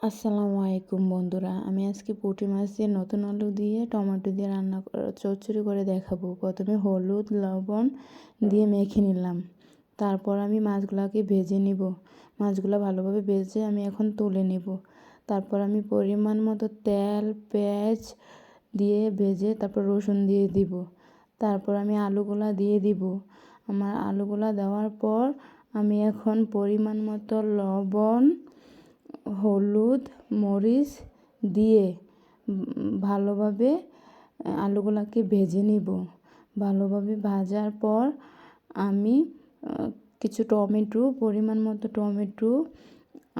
আসসালামু আলাইকুম বন্ধুরা, আমি আজকে পুঁটি মাছ দিয়ে নতুন আলু দিয়ে টমেটো দিয়ে চচ্চড়ি করে দেখাবো। প্রথমে হলুদ লবণ দিয়ে মেখে নিলাম, তারপর আমি মাছগুলোকে ভেজে নিব। মাছগুলো ভালোভাবে ভেজে আমি এখন তুলে নিব। তারপর আমি পরিমাণ মতো তেল পেঁয়াজ দিয়ে ভেজে তারপর রসুন দিয়ে দিব। তারপর আমি আলুগুলা দিয়ে দিব। আমার আলুগুলা দেওয়ার পর আমি এখন পরিমাণ মতো লবণ হলুদ মরিচ দিয়ে ভালোভাবে আলুগুলাকে ভেজে নিব। ভালোভাবে ভাজার পর আমি কিছু টমেটো পরিমাণ মতো টমেটো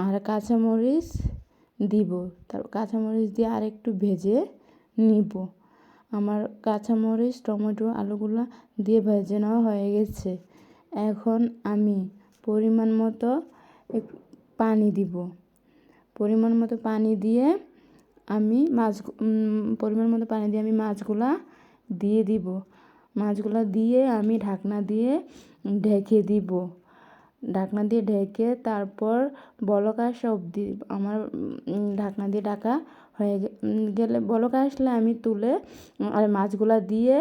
আর কাঁচামরিচ দিব। তার কাঁচামরিচ দিয়ে আরেকটু ভেজে নিব। আমার কাঁচামরিচ টমেটো আলুগুলা দিয়ে ভেজে নেওয়া হয়ে গেছে। এখন আমি পরিমাণ মতো পানি দিব। পরিমাণ মতো পানি দিয়ে আমি মাছগুলা দিয়ে দিব। মাছগুলা দিয়ে আমি ঢাকনা দিয়ে ঢেকে দিব। ঢাকনা দিয়ে ঢেকে তারপর বলক আসা অবধি আমার ঢাকনা দিয়ে ঢাকা হয়ে গেলে বলক আসলে আমি তুলে আর মাছগুলা দিয়ে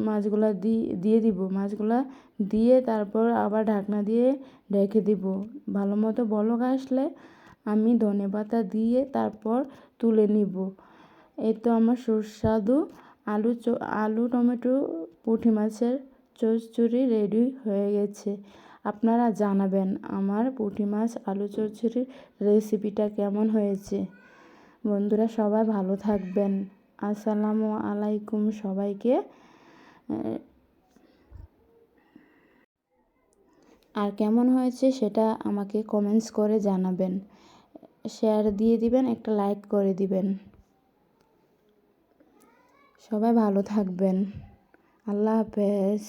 মাছগুলা দিয়ে দিব। মাছগুলা দিয়ে তারপর আবার ঢাকনা দিয়ে ঢেকে দিব। ভালো মতো বলক আসলে আমি ধনেপাতা দিয়ে তারপর তুলে নিব। এই তো আমার সুস্বাদু আলু টমেটো পুঁটি মাছের চচ্চড়ি রেডি হয়ে গেছে। আপনারা জানাবেন আমার পুঁটি মাছ আলু চচ্চড়ির রেসিপিটা কেমন হয়েছে। বন্ধুরা সবাই ভালো থাকবেন। আসসালামু আলাইকুম সবাইকে। আর কেমন হয়েছে সেটা আমাকে কমেন্টস করে জানাবেন। শেয়ার দিয়ে দিবেন, একটা লাইক করে দিবেন। সবাই ভালো থাকবেন। আল্লাহ হাফেজ।